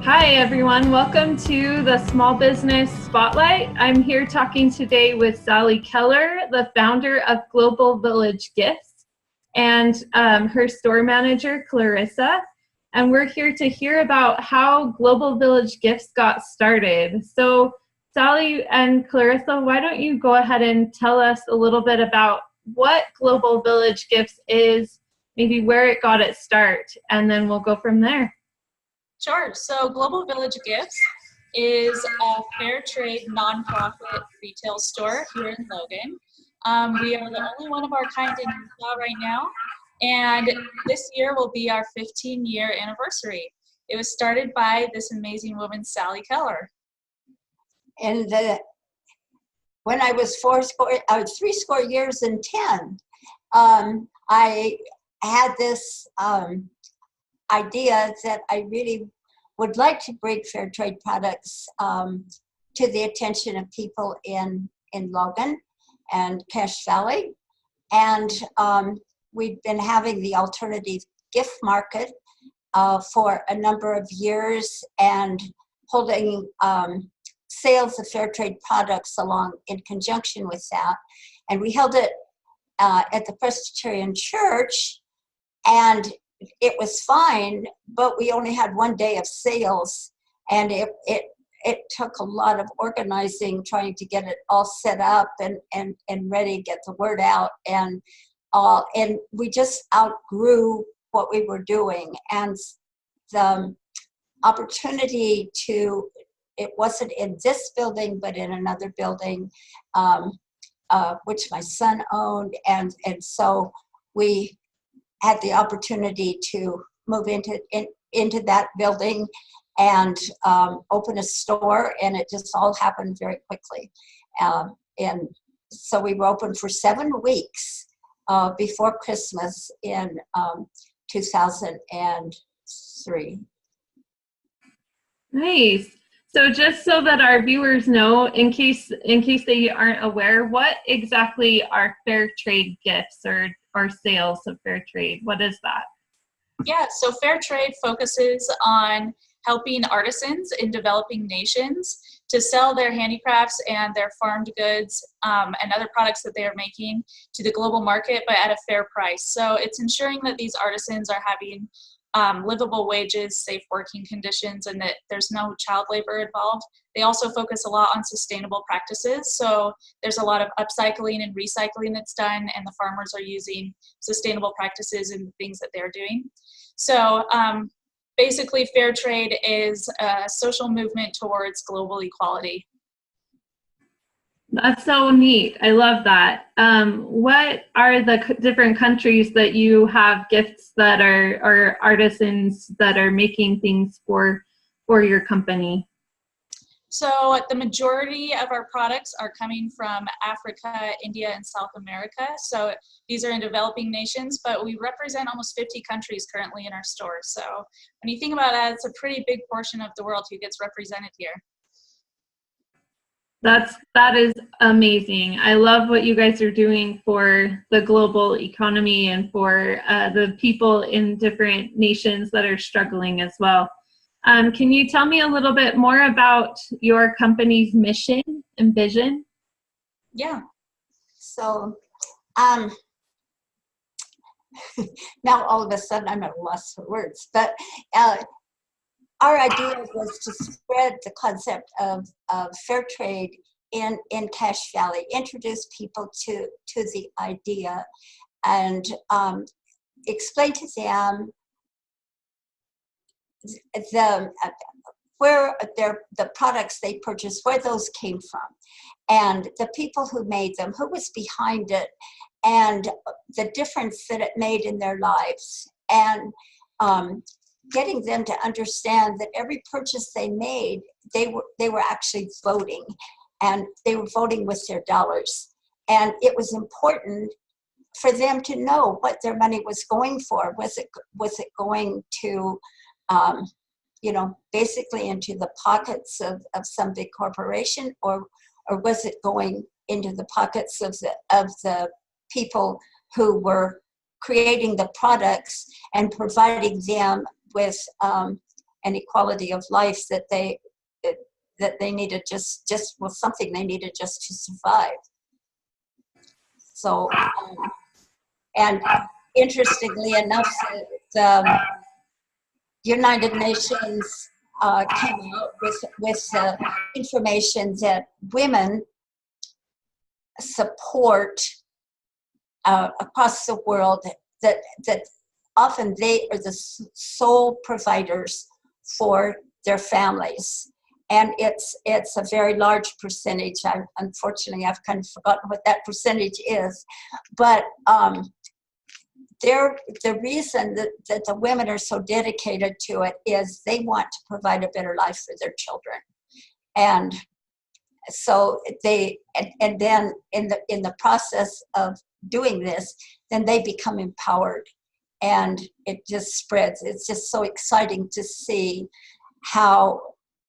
Hi everyone, welcome to the Small Business Spotlight. I'm here talking today with Sally Keller, the founder of Global Village Gifts, and her store manager, Clarissa. And we're here to hear about how Global Village Gifts got started. So Sally and Clarissa, why don't you go ahead and tell us a little bit about what Global Village Gifts is, maybe where it got its start, and then we'll go from there. Sure. So Global Village Gifts is a fair trade nonprofit retail store here in Logan. We are the only one of our kind in Utah right now, and this year will be our 15-year anniversary. It was started by this amazing woman, Sally Keller. And when I was three score years and 10, I had this idea that I really would like to bring fair trade products to the attention of people in Logan and Cache Valley. And we've been having the alternative gift market for a number of years and holding sales of fair trade products along in conjunction with that. And we held it at the Presbyterian Church, and it was fine, but we only had one day of sales, and it took a lot of organizing, trying to get it all set up and ready to get the word out, and we just outgrew what we were doing. And the opportunity to, it wasn't in this building, but in another building, which my son owned, and so we had the opportunity to move into that building and open a store, and it just all happened very quickly. And so we were open for 7 weeks before Christmas in 2003. Nice. So just so that our viewers know, in case they aren't aware, what exactly are fair trade gifts or sales of fair trade? What is that? Yeah, so fair trade focuses on helping artisans in developing nations to sell their handicrafts and their farmed goods and other products that they are making to the global market, but at a fair price. So it's ensuring that these artisans are having livable wages, safe working conditions, and that there's no child labor involved. They also focus a lot on sustainable practices. So there's a lot of upcycling and recycling that's done, and the farmers are using sustainable practices in the things that they're doing. So basically, fair trade is a social movement towards global equality. That's so neat. I love that. What are the different countries that you have gifts that are artisans that are making things for your company? So the majority of our products are coming from Africa, India, and South America. So these are in developing nations, but we represent almost 50 countries currently in our store. So when you think about that, it's a pretty big portion of the world who gets represented here. That is amazing. I love what you guys are doing for the global economy and for the people in different nations that are struggling as well. Can you tell me a little bit more about your company's mission and vision? Yeah. So now all of a sudden I'm at a loss for words, but our idea was to spread the concept of fair trade in Cache Valley, introduce people to the idea, and explain to them where the products they purchased, where those came from, and the people who made them, who was behind it, and the difference that it made in their lives, and getting them to understand that every purchase they made, they were actually voting, and they were voting with their dollars. And it was important for them to know what their money was going for. Was it going to, basically into the pockets of some big corporation, or was it going into the pockets of the people who were creating the products and providing them with any quality of life that they needed just was something they needed just to survive. So, and interestingly enough, the United Nations came out with information that women support across the world, that often they are the sole providers for their families. And it's a very large percentage. Unfortunately, I've kind of forgotten what that percentage is. But the reason that the women are so dedicated to it is they want to provide a better life for their children. And so and then in the process of doing this, then they become empowered, and it just spreads. It's just so exciting to see how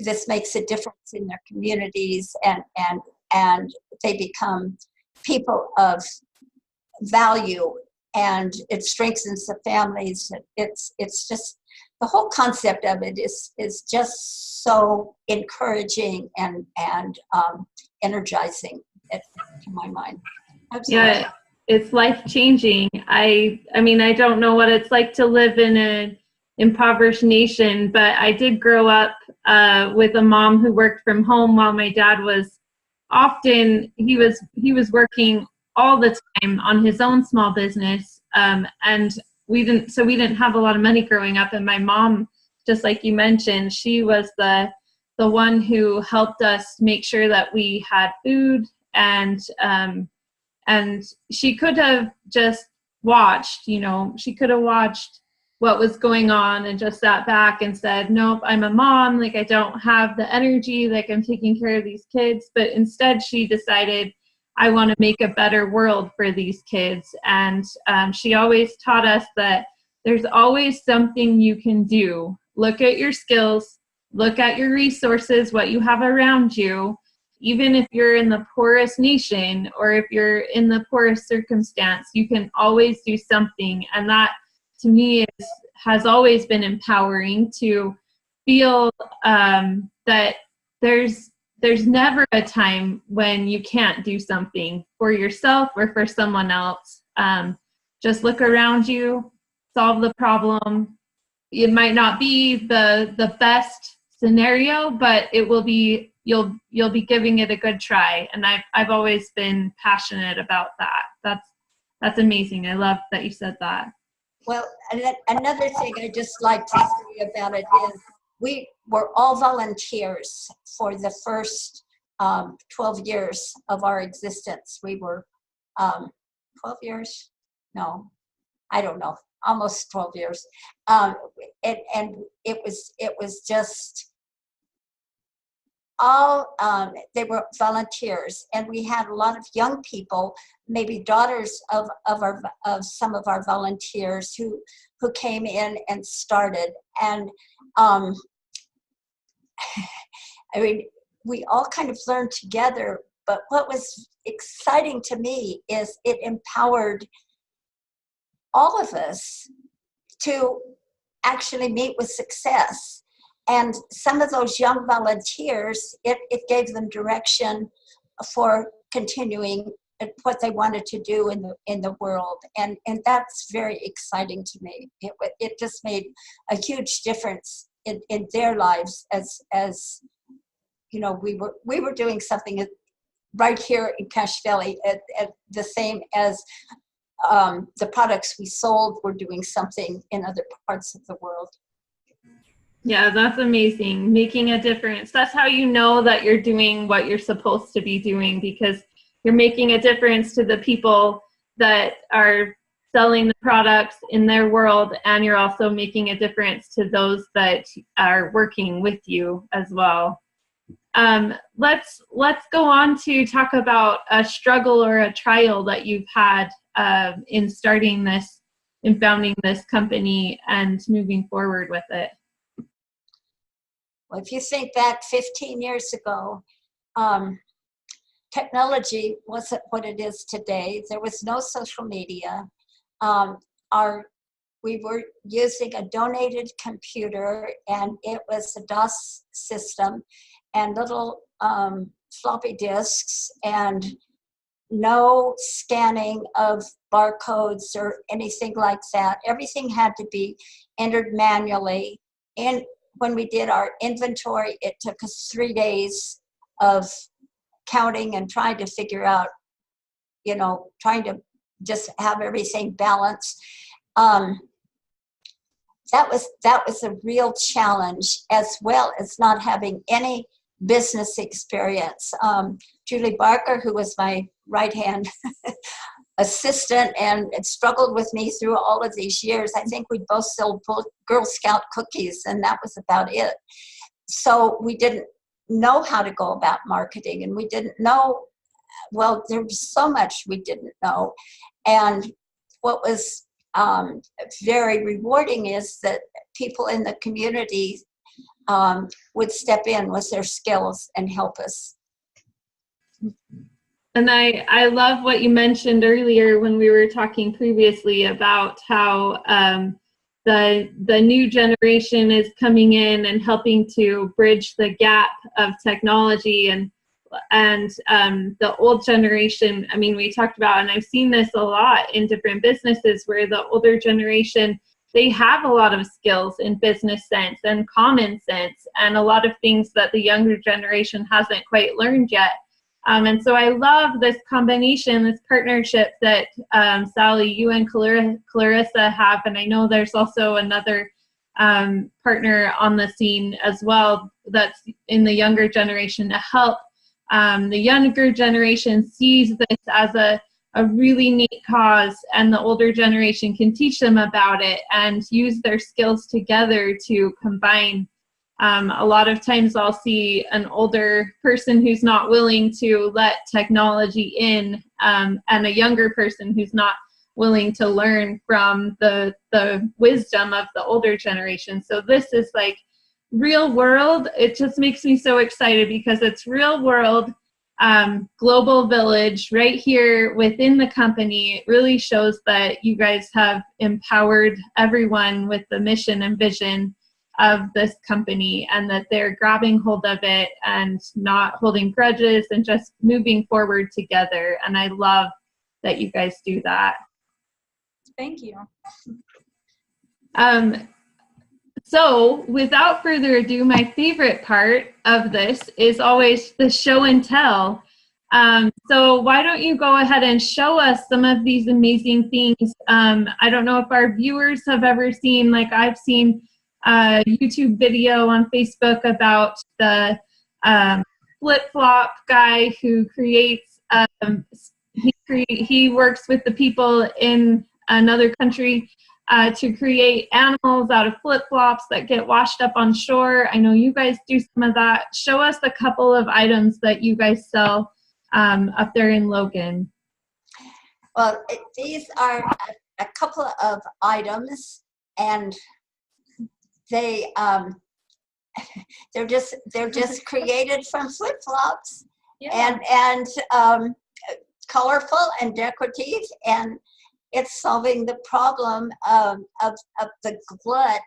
this makes a difference in their communities, and they become people of value, and it strengthens the families. It's just, the whole concept of it is just so encouraging and energizing, to my mind. Absolutely. Yeah, it's life-changing. I mean, I don't know what it's like to live in an impoverished nation, but I did grow up with a mom who worked from home while my dad was often, he was working all the time on his own small business, and we didn't have a lot of money growing up. And my mom, just like you mentioned, she was the one who helped us make sure that we had food, and she could have just watched, she could have watched what was going on and just sat back and said, nope, I'm a mom, like I don't have the energy, like I'm taking care of these kids. But instead she decided, I want to make a better world for these kids. And she always taught us that there's always something you can do. Look at your skills, look at your resources, what you have around you. Even if you're in the poorest nation or if you're in the poorest circumstance, you can always do something. And that, to me, has always been empowering, to feel that there's never a time when you can't do something for yourself or for someone else. Just look around you, solve the problem. It might not be the best scenario, but it will be, you'll be giving it a good try. And I've always been passionate about that. That's amazing. I love that you said that. Well, another thing I just like to say about it is we were all volunteers for the first 12 years of our existence. We were 12 years? No, I don't know, almost 12 years. And it was just all, they were volunteers, and we had a lot of young people, maybe daughters of some of our volunteers who came in and started. And I mean, we all kind of learned together, but what was exciting to me is it empowered all of us to actually meet with success. And some of those young volunteers, it gave them direction for continuing what they wanted to do in the world. And that's very exciting to me. It just made a huge difference in their lives as you know, we were doing something right here in Cache Valley, at the same as the products we sold were doing something in other parts of the world. Yeah, that's amazing. Making a difference. That's how you know that you're doing what you're supposed to be doing, because you're making a difference to the people that are selling the products in their world, and you're also making a difference to those that are working with you as well. Let's go on to talk about a struggle or a trial that you've had in starting this, in founding this company and moving forward with it. Well, if you think back 15 years ago, technology wasn't what it is today. There was no social media. Our we were using a donated computer, and it was a DOS system and little floppy disks, and no scanning of barcodes or anything like that. Everything had to be entered manually. And when we did our inventory, it took us 3 days of counting and trying to figure out, trying to just have everything balanced. That was a real challenge, as well as not having any business experience. Julie Barker, who was my right-hand assistant and struggled with me through all of these years, I think we both sold Girl Scout cookies, and that was about it. So we didn't know how to go about marketing, and we didn't know, well, there was so much we didn't know. And what was very rewarding is that people in the community would step in with their skills and help us. And I love what you mentioned earlier when we were talking previously about how the new generation is coming in and helping to bridge the gap of technology, and the old generation. I mean, we talked about, and I've seen this a lot in different businesses, where the older generation, they have a lot of skills in business sense and common sense, and a lot of things that the younger generation hasn't quite learned yet. And so I love this combination, this partnership that Sally, you and Clarissa have, and I know there's also another partner on the scene as well that's in the younger generation to help the younger generation sees this as a really neat cause, and the older generation can teach them about it and use their skills together to combine. A lot of times I'll see an older person who's not willing to let technology in, and a younger person who's not willing to learn from the wisdom of the older generation. So this is like real world. It just makes me so excited because it's real world, global village right here within the company. It really shows that you guys have empowered everyone with the mission and vision of this company, and that they're grabbing hold of it and not holding grudges and just moving forward together. And I love that you guys do that. Thank you. So without further ado, my favorite part of this is always the show and tell. So why don't you go ahead and show us some of these amazing things? I don't know if our viewers have ever seen, like I've seen a YouTube video on Facebook about the flip-flop guy who creates, he works with the people in another country to create animals out of flip-flops that get washed up on shore. I know you guys do some of that. Show us a couple of items that you guys sell up there in Logan. Well, these are a couple of items, and they're just created from flip-flops. Yeah. and colorful and decorative, and it's solving the problem of the glut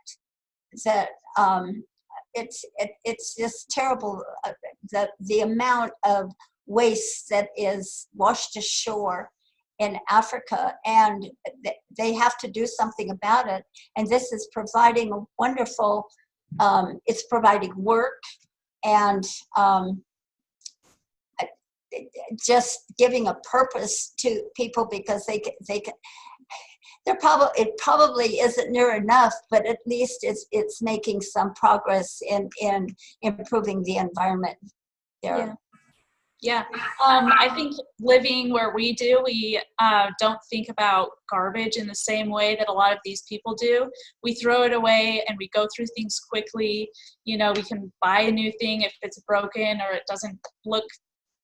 that it's just terrible, the amount of waste that is washed ashore in Africa, and they have to do something about it. And this is providing a wonderful, it's providing work, and just giving a purpose to people, because it probably isn't near enough, but at least it's making some progress in improving the environment there. Yeah. I think living where we do, we don't think about garbage in the same way that a lot of these people do. We throw it away and we go through things quickly. We can buy a new thing if it's broken or it doesn't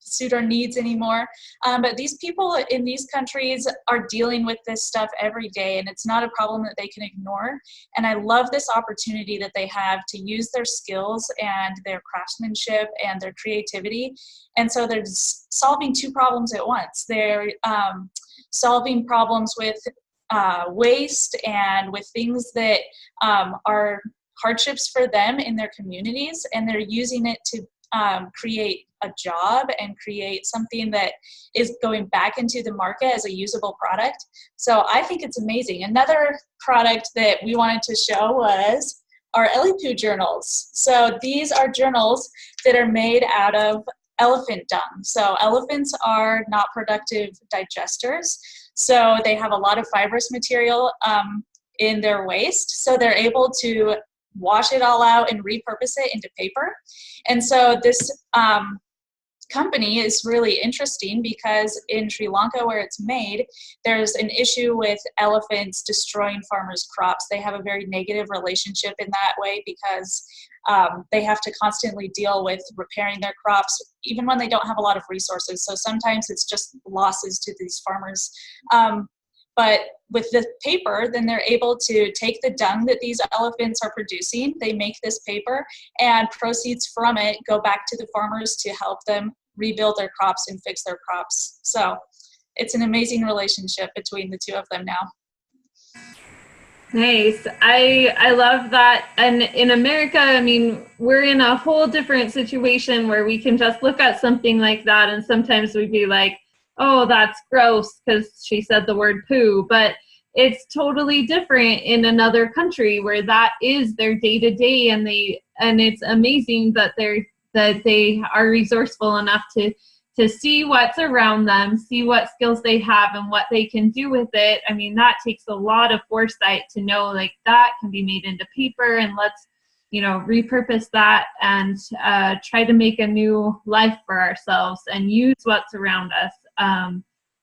suit our needs anymore. But these people in these countries are dealing with this stuff every day, and it's not a problem that they can ignore. And I love this opportunity that they have to use their skills and their craftsmanship and their creativity. And so they're solving two problems at once. They're solving problems with waste and with things that are hardships for them in their communities, and they're using it to create a job and create something that is going back into the market as a usable product. So I think it's amazing. Another product that we wanted to show was our Elipu journals. So these are journals that are made out of elephant dung. So elephants are not productive digesters. So they have a lot of fibrous material in their waste. So they're able to wash it all out and repurpose it into paper. And so this company is really interesting because in Sri Lanka, where it's made, there's an issue with elephants destroying farmers' crops. They have a very negative relationship in that way because they have to constantly deal with repairing their crops, even when they don't have a lot of resources. So sometimes it's just losses to these farmers. But with the paper, then they're able to take the dung that these elephants are producing, they make this paper, and proceeds from it go back to the farmers to help them rebuild their crops and fix their crops. So it's an amazing relationship between the two of them now. Nice. I love that. And in America, I mean, we're in a whole different situation where we can just look at something like that and sometimes we'd be like, oh, that's gross because she said the word poo. But it's totally different in another country where that is their day-to-day, and it's amazing that they are resourceful enough to see what's around them, see what skills they have and what they can do with it. I mean, that takes a lot of foresight to know like that can be made into paper, and let's, repurpose that and try to make a new life for ourselves and use what's around us.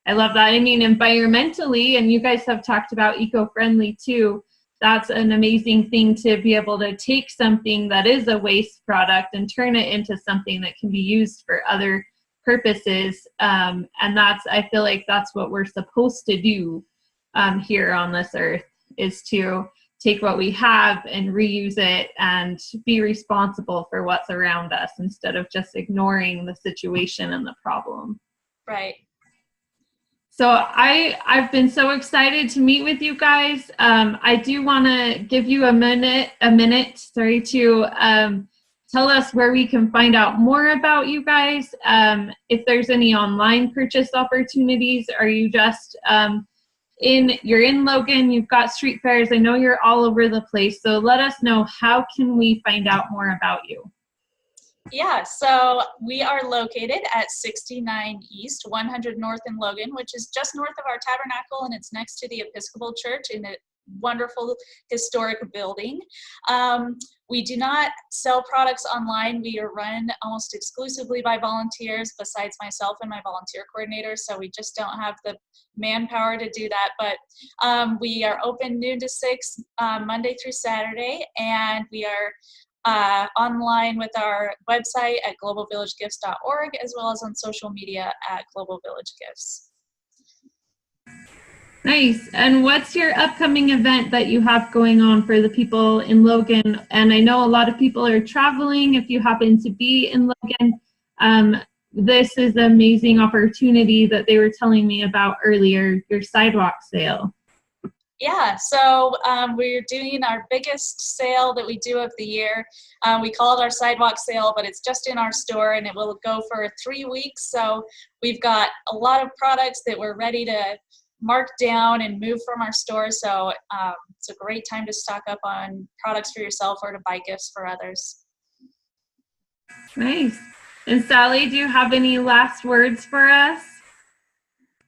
I love that. I mean, environmentally, and you guys have talked about eco-friendly too, that's an amazing thing to be able to take something that is a waste product and turn it into something that can be used for other purposes. And I feel like that's what we're supposed to do here on this earth, is to take what we have and reuse it and be responsible for what's around us instead of just ignoring the situation and the problem. Right. So I've been so excited to meet with you guys. I do want to give you a minute, to tell us where we can find out more about you guys. If there's any online purchase opportunities, are you just you're in Logan, you've got street fairs. I know you're all over the place. So let us know, how can we find out more about you? Yeah, so we are located at 69 East, 100 North in Logan, which is just north of our tabernacle, and it's next to the Episcopal Church in a wonderful historic building. We do not sell products online. We are run almost exclusively by volunteers, besides myself and my volunteer coordinator, so we just don't have the manpower to do that. But we are open noon to 6, Monday through Saturday, and we are online with our website at globalvillagegifts.org, as well as on social media at Global Village Gifts. Nice. And what's your upcoming event that you have going on for the people in Logan? And I know a lot of people are traveling. If you happen to be in Logan, this is an amazing opportunity that they were telling me about earlier, your sidewalk sale. Yeah, so we're doing our biggest sale that we do of the year. We call it our sidewalk sale, but it's just in our store, and it will go for 3 weeks. So we've got a lot of products that we're ready to mark down and move from our store. So it's a great time to stock up on products for yourself or to buy gifts for others. Nice. And Sally, do you have any last words for us?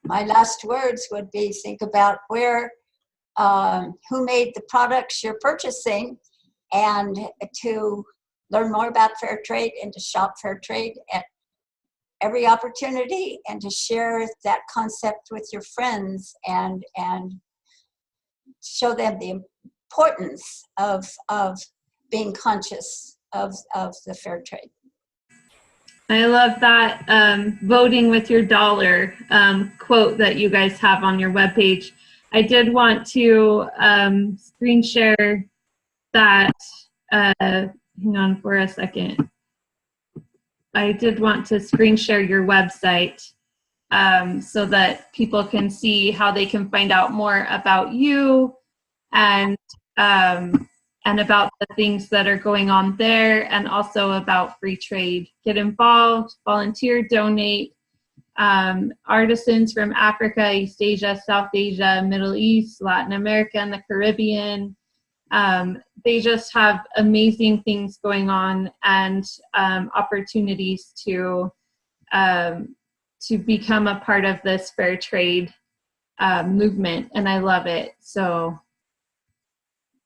My last words would be, think about who made the products you're purchasing, and to learn more about fair trade and to shop fair trade at every opportunity, and to share that concept with your friends and show them the importance of being conscious of the fair trade. I love that voting with your dollar quote that you guys have on your webpage. I did want to screen share that. Hang on for a second. I did want to screen share your website so that people can see how they can find out more about you and about the things that are going on there, and also about free trade. Get involved, volunteer, donate. Artisans from Africa, East Asia, South Asia, Middle East, Latin America, and the Caribbean. They just have amazing things going on, and opportunities to become a part of this fair trade movement, and I love it. So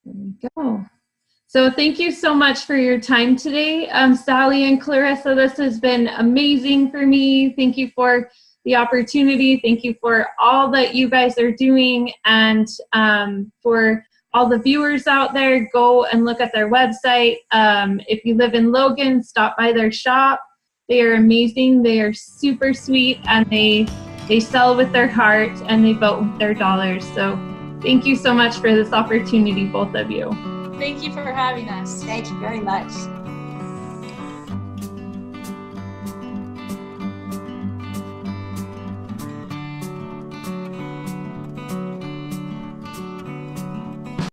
there we go. So thank you so much for your time today, Sally and Clarissa. This has been amazing for me. Thank you for the opportunity. Thank you for all that you guys are doing, and for all the viewers out there, go and look at their website. If you live in Logan, stop by their shop. They are amazing. They are super sweet, and they sell with their heart, and they vote with their dollars. So thank you so much for this opportunity, both of you. Thank you for having us. Thank you very much.